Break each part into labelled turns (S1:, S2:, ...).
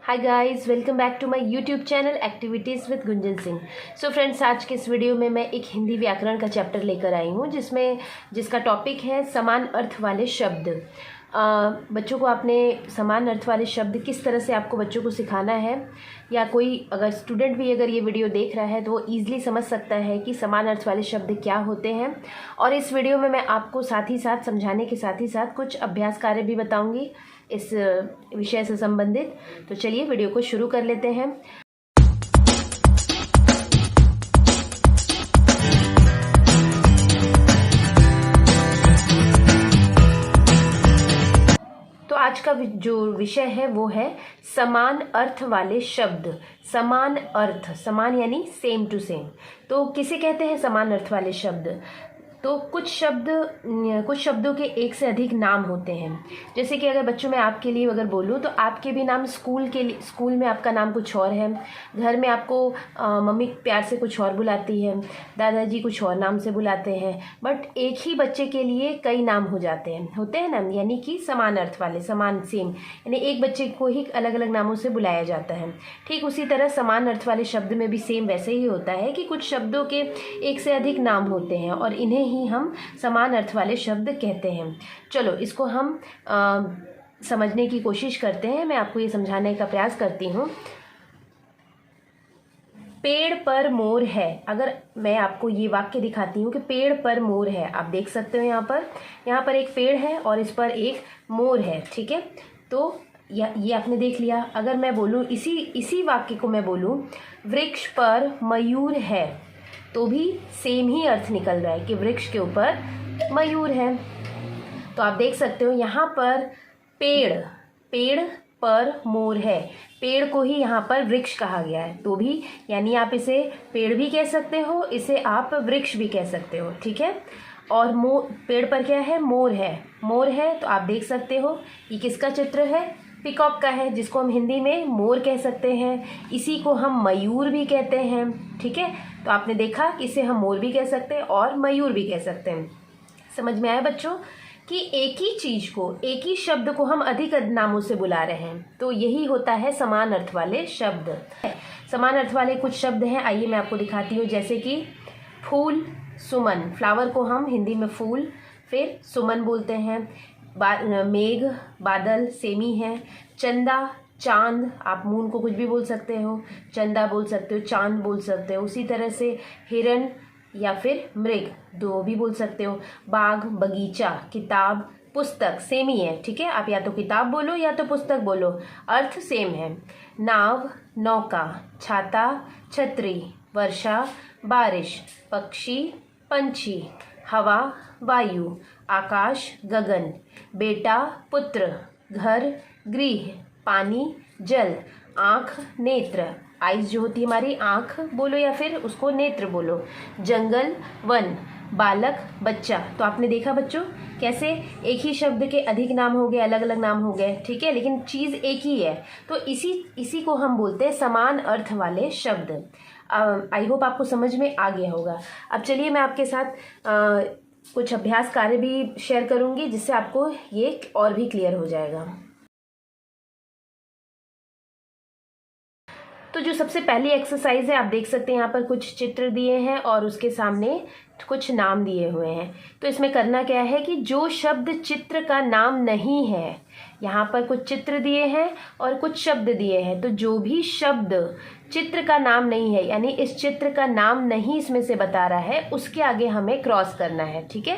S1: Hi guys, welcome back to my YouTube channel activities with Gunjan Singh. So friends, आज के इस video में मैं एक हिंदी व्याकरण का चैप्टर लेकर आई हूँ जिसका टॉपिक है समान अर्थ वाले शब्द। बच्चों को आपने समान अर्थ वाले शब्द किस तरह से आपको बच्चों को सिखाना है, या कोई अगर स्टूडेंट भी अगर ये वीडियो देख रहा है तो वो ईजिली समझ सकता है कि समान अर्थ वाले शब्द क्या होते हैं। और इस वीडियो में मैं आपको साथ ही साथ समझाने के साथ ही साथ कुछ अभ्यास कार्य भी बताऊंगी इस विषय से संबंधित। तो चलिए वीडियो को शुरू कर लेते हैं। तो आज का जो विषय है वो है समान अर्थ वाले शब्द। समान अर्थ, समान यानी सेम टू सेम। तो किसे कहते हैं समान अर्थ वाले शब्द? तो कुछ शब्दों के एक से अधिक नाम होते हैं। जैसे कि अगर बच्चों मैं आपके लिए अगर बोलूँ तो आपके भी नाम स्कूल में आपका नाम कुछ और है, घर में आपको मम्मी प्यार से कुछ और बुलाती है, दादाजी कुछ और नाम से बुलाते हैं, बट एक ही बच्चे के लिए कई नाम होते हैं ना, यानी कि समान अर्थ वाले, समान सेम, यानी एक बच्चे को ही अलग अलग नामों से बुलाया जाता है। ठीक उसी तरह समान अर्थ वाले शब्द में भी सेम वैसे ही होता है कि कुछ शब्दों के एक से अधिक नाम होते हैं और इन्हें ही हम समान अर्थ वाले शब्द कहते हैं। चलो इसको हम समझने की कोशिश करते हैं। मैं आपको ये समझाने का प्रयास करती हूँ। पेड़ पर मोर है। अगर मैं आपको ये वाक्य दिखाती हूँ कि पेड़ पर मोर है, आप देख सकते हो यहाँ पर एक पेड़ है और इस पर एक मोर है। ठीक है, तो ये आपने देख लिया। अगर मैं बोलूँ इसी वाक्य को मैं बोलूँ वृक्ष पर मयूर है, तो भी सेम ही अर्थ निकल रहा है कि वृक्ष के ऊपर मयूर है। तो आप देख सकते हो यहाँ पर पेड़ पर मोर है, पेड़ को ही यहाँ पर वृक्ष कहा गया है, तो भी यानी आप इसे पेड़ भी कह सकते हो, इसे आप वृक्ष भी कह सकते हो। ठीक है, और पेड़ पर क्या है? मोर है। तो आप देख सकते हो ये किसका चित्र है? पिकॉक का है, जिसको हम हिंदी में मोर कह सकते हैं। इसी को हम मयूर भी कहते हैं। ठीक है, तो आपने देखा कि इसे हम मोर भी कह सकते हैं और मयूर भी कह सकते हैं। समझ में आया बच्चों कि एक ही चीज को, एक ही शब्द को हम अधिक नामों से बुला रहे हैं, तो यही होता है समान अर्थ वाले शब्द। समान अर्थ वाले कुछ शब्द हैं, आइए मैं आपको दिखाती हूँ। जैसे कि फूल, सुमन। फ्लावर को हम हिंदी में फूल, फिर सुमन बोलते हैं। मेघ, बादल सेमी है। चंदा, चांद, आप मून को कुछ भी बोल सकते हो, चंदा बोल सकते हो, चांद बोल सकते हो। उसी तरह से हिरण या फिर मृग, दो भी बोल सकते हो। बाग, बगीचा, किताब, पुस्तक सेम ही है। ठीक है, आप या तो किताब बोलो या तो पुस्तक बोलो, अर्थ सेम है। नाव, नौका, छाता, छतरी, वर्षा, बारिश, पक्षी, पंछी, हवा, वायु, आकाश, गगन, बेटा, पुत्र, घर, गृह, पानी, जल, आँख, नेत्र। आइज जो होती है हमारी, आँख बोलो या फिर उसको नेत्र बोलो। जंगल, वन, बालक, बच्चा। तो आपने देखा बच्चों कैसे एक ही शब्द के अधिक नाम हो गए, अलग अलग नाम हो गए। ठीक है, लेकिन चीज़ एक ही है, तो इसी को हम बोलते हैं समान अर्थ वाले शब्द। आई होप आपको समझ में आ गया होगा। अब चलिए मैं आपके साथ कुछ अभ्यास कार्य भी शेयर करूंगी, जिससे आपको ये और भी क्लियर हो जाएगा। तो जो सबसे पहली एक्सरसाइज है, आप देख सकते हैं यहाँ पर कुछ चित्र दिए हैं और उसके सामने कुछ नाम दिए हुए हैं। तो इसमें करना क्या है कि जो शब्द चित्र का नाम नहीं है, यहाँ पर कुछ चित्र दिए हैं और कुछ शब्द दिए हैं, तो जो भी शब्द चित्र का नाम नहीं है, यानी इस चित्र का नाम नहीं इसमें से बता रहा है, उसके आगे हमें क्रॉस करना है। ठीक है,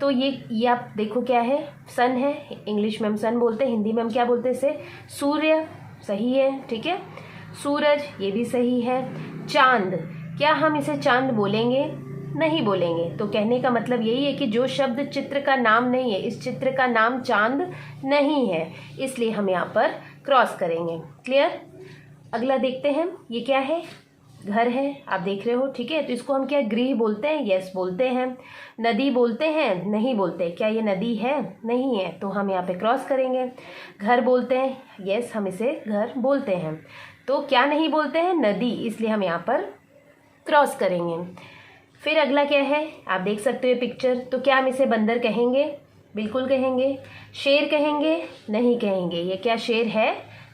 S1: तो ये आप देखो क्या है? सन है, इंग्लिश में हम सन बोलते हैं, हिंदी में हम क्या बोलते हैं इसे? सूर्य। सही है। ठीक है, सूरज, ये भी सही है। चांद, क्या हम इसे चांद बोलेंगे? नहीं बोलेंगे। तो कहने का मतलब यही है कि जो शब्द चित्र का नाम नहीं है, इस चित्र का नाम चांद नहीं है, इसलिए हम यहाँ पर क्रॉस करेंगे। क्लियर? अगला देखते हैं, ये क्या है? घर है, आप देख रहे हो। ठीक है, तो इसको हम क्या गृह बोलते हैं? यस बोलते हैं। नदी बोलते हैं? नहीं बोलते। क्या ये नदी है? नहीं है, तो हम यहाँ पे क्रॉस करेंगे। घर बोलते हैं? यस, हम इसे घर बोलते हैं। तो क्या नहीं बोलते हैं? नदी, इसलिए हम यहाँ पर क्रॉस करेंगे। फिर अगला क्या है? आप देख सकते हो पिक्चर। तो क्या हम इसे बंदर कहेंगे? बिल्कुल कहेंगे। शेर कहेंगे? नहीं कहेंगे। ये क्या शेर है?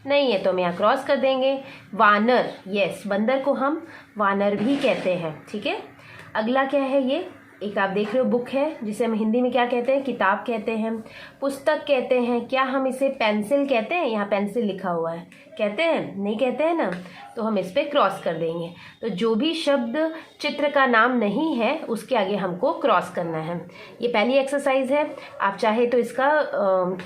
S1: नहीं है तो हम यहाँ क्रॉस कर देंगे। वानर, यस, बंदर को हम वानर भी कहते हैं, ठीक है। अगला क्या है, ये एक आप देख रहे हो बुक है, जिसे हम हिंदी में क्या कहते हैं, किताब कहते हैं, पुस्तक कहते हैं। क्या हम इसे पेंसिल कहते हैं? यहाँ पेंसिल लिखा हुआ है, कहते हैं? नहीं कहते हैं ना, तो हम इस पर क्रॉस कर देंगे। तो जो भी शब्द चित्र का नाम नहीं है उसके आगे हमको क्रॉस करना है। ये पहली एक्सरसाइज है। आप चाहे तो इसका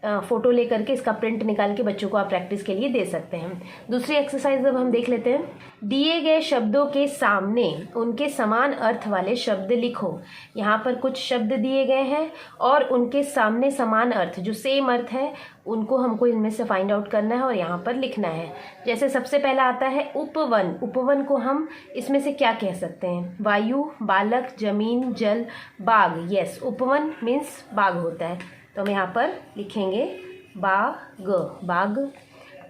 S1: फ़ोटो लेकर के इसका प्रिंट निकाल के बच्चों को आप प्रैक्टिस के लिए दे सकते हैं। दूसरी एक्सरसाइज अब हम देख लेते हैं। दिए गए शब्दों के सामने उनके समान अर्थ वाले शब्द लिखो। यहाँ पर कुछ शब्द दिए गए हैं और उनके सामने समान अर्थ, जो सेम अर्थ है, उनको हमको इनमें से फाइंड आउट करना है और यहाँ पर लिखना है। जैसे सबसे पहला आता है उपवन। उपवन को हम इसमें से क्या कह सकते हैं? वायु, बालक, जमीन, जल, बाग। यस, उपवन मीन्स बाग होता है, तो हम यहाँ पर लिखेंगे बाग, बाग।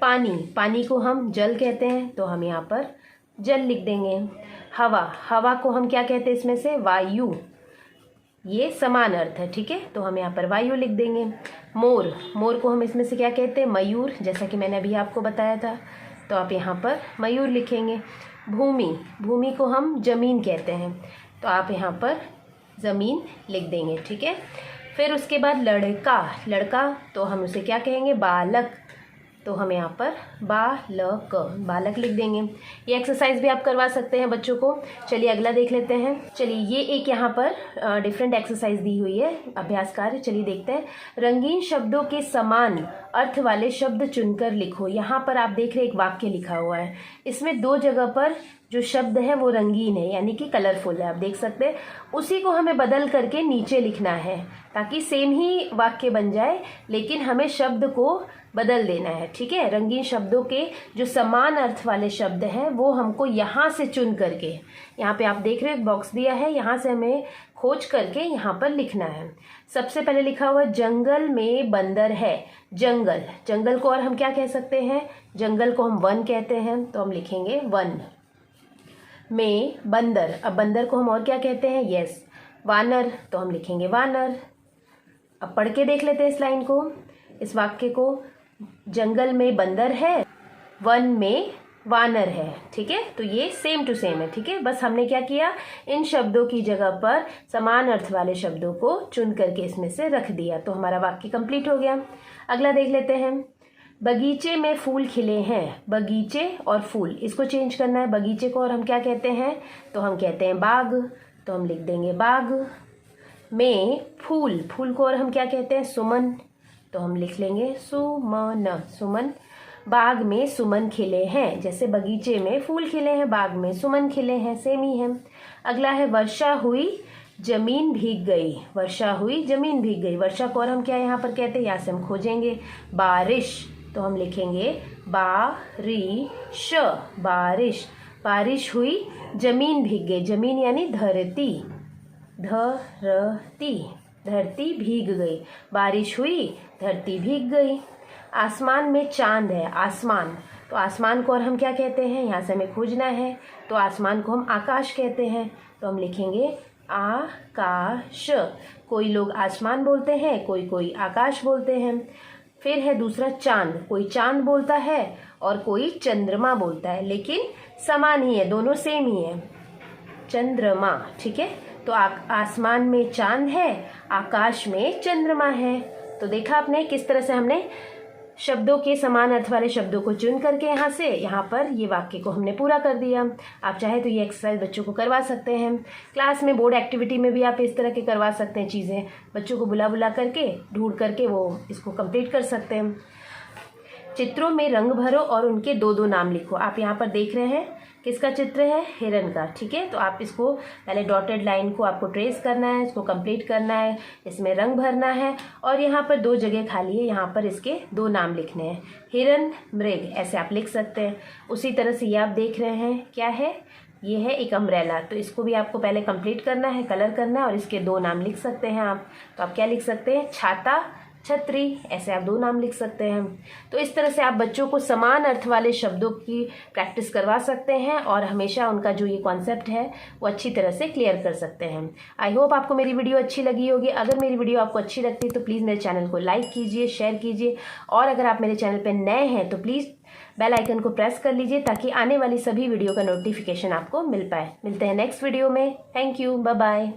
S1: पानी, पानी को हम जल कहते हैं, तो हम यहाँ पर जल लिख देंगे। हवा, हवा को हम क्या कहते हैं इसमें से? वायु। ये समान अर्थ है, ठीक है, तो हम यहाँ पर वायु लिख देंगे। मोर, मोर को हम इसमें से क्या कहते हैं? मयूर, जैसा कि मैंने अभी आपको बताया था, तो आप यहाँ पर मयूर लिखेंगे। भूमि, भूमि को हम जमीन कहते हैं, तो आप यहाँ पर ज़मीन लिख देंगे, ठीक है। फिर उसके बाद लड़का, लड़का तो हम उसे क्या कहेंगे? बालक, तो हम यहाँ पर बालक, बालक लिख देंगे। ये एक्सरसाइज भी आप करवा सकते हैं बच्चों को। चलिए अगला देख लेते हैं। चलिए ये एक यहाँ पर डिफरेंट एक्सरसाइज दी हुई है, अभ्यास कार्य। चलिए देखते हैं। रंगीन शब्दों के समान अर्थ वाले शब्द चुनकर लिखो। यहाँ पर आप देख रहे हैं एक वाक्य लिखा हुआ है, इसमें दो जगह पर जो शब्द है वो रंगीन है, यानी कि कलरफुल है, आप देख सकते हैं। उसी को हमें बदल करके नीचे लिखना है ताकि सेम ही वाक्य बन जाए, लेकिन हमें शब्द को बदल देना है, ठीक है। रंगीन शब्दों के जो समान अर्थ वाले शब्द हैं वो हमको यहाँ से चुन करके, यहाँ पे आप देख रहे हो एक बॉक्स दिया है, यहाँ से हमें खोज करके यहाँ पर लिखना है। सबसे पहले लिखा हुआ जंगल में बंदर है। जंगल, जंगल को और हम क्या कह सकते हैं? जंगल को हम वन कहते हैं, तो हम लिखेंगे वन। में बंदर, अब बंदर को हम और क्या कहते हैं? यस, वानर, तो हम लिखेंगे वानर। अब पढ़ के देख लेते हैं इस लाइन को, इस वाक्य को। जंगल में बंदर है, वन में वानर है, ठीक है, तो ये सेम टू सेम है, ठीक है। बस हमने क्या किया, इन शब्दों की जगह पर समान अर्थ वाले शब्दों को चुन करके इसमें से रख दिया, तो हमारा वाक्य कंप्लीट हो गया। अगला देख लेते हैं। बगीचे में फूल खिले हैं। बगीचे और फूल, इसको चेंज करना है। बगीचे को और हम क्या कहते हैं? तो हम कहते हैं बाग, तो हम लिख देंगे बाग। में फूल, फूल को और हम क्या कहते हैं? सुमन, तो हम लिख लेंगे सुमन, सुमन। बाग में सुमन खिले हैं, जैसे बगीचे में फूल खिले हैं, बाग में सुमन खिले हैं, सेम ही है। अगला है वर्षा हुई जमीन भीग गई। वर्षा हुई जमीन भीग गई, वर्षा को और हम क्या यहाँ पर कहते हैं? यहाँ से हम खोजेंगे बारिश, तो हम लिखेंगे बारिश, बारिश। बारिश हुई जमीन भीग गई, जमीन यानी धरती, धरती, धरती भीग गई। बारिश हुई धरती भीग गई। आसमान में चांद है। आसमान, तो आसमान को और हम क्या कहते हैं? यहाँ से हमें खोजना है, तो आसमान को हम आकाश कहते हैं, तो हम लिखेंगे आकाश। कोई लोग आसमान बोलते हैं, कोई आकाश बोलते हैं। फिर है दूसरा चांद, कोई चांद बोलता है और कोई चंद्रमा बोलता है, लेकिन समान ही है, दोनों सेम ही है, चंद्रमा, ठीक है। तो आसमान में चांद है, आकाश में चंद्रमा है। तो देखा आपने किस तरह से हमने शब्दों के समान अर्थ वाले शब्दों को चुन करके यहाँ से यहाँ पर ये वाक्य को हमने पूरा कर दिया। आप चाहे तो ये एक्सरसाइज बच्चों को करवा सकते हैं। क्लास में बोर्ड एक्टिविटी में भी आप इस तरह के करवा सकते हैं चीज़ें, बच्चों को बुला करके ढूंढ करके वो इसको कंप्लीट कर सकते हैं। चित्रों में रंग भरो और उनके दो दो नाम लिखो। आप यहाँ पर देख रहे हैं किसका चित्र है? हिरन का, ठीक है। तो आप इसको पहले डॉटेड लाइन को आपको ट्रेस करना है, इसको कंप्लीट करना है, इसमें रंग भरना है और यहाँ पर दो जगह खाली है, यहाँ पर इसके दो नाम लिखने हैं, हिरन, मृग, ऐसे आप लिख सकते हैं। उसी तरह से ये आप देख रहे हैं क्या है? ये है एक अम्ब्रेला, तो इसको भी आपको पहले कंप्लीट करना है, कलर करना है और इसके दो नाम लिख सकते हैं आप। तो आप क्या लिख सकते हैं? छाता, छतरी, ऐसे आप 2 नाम लिख सकते हैं। तो इस तरह से आप बच्चों को समान अर्थ वाले शब्दों की प्रैक्टिस करवा सकते हैं और हमेशा उनका जो ये कॉन्सेप्ट है वो अच्छी तरह से क्लियर कर सकते हैं। आई होप आपको मेरी वीडियो अच्छी लगी होगी। अगर मेरी वीडियो आपको अच्छी लगती है तो प्लीज़ मेरे चैनल को लाइक कीजिए, शेयर कीजिए, और अगर आप मेरे चैनल पर नए हैं तो प्लीज़ बेल आइकन को प्रेस कर लीजिए ताकि आने वाली सभी वीडियो का नोटिफिकेशन आपको मिल पाए। मिलते हैं नेक्स्ट वीडियो में। Thank you, bye bye.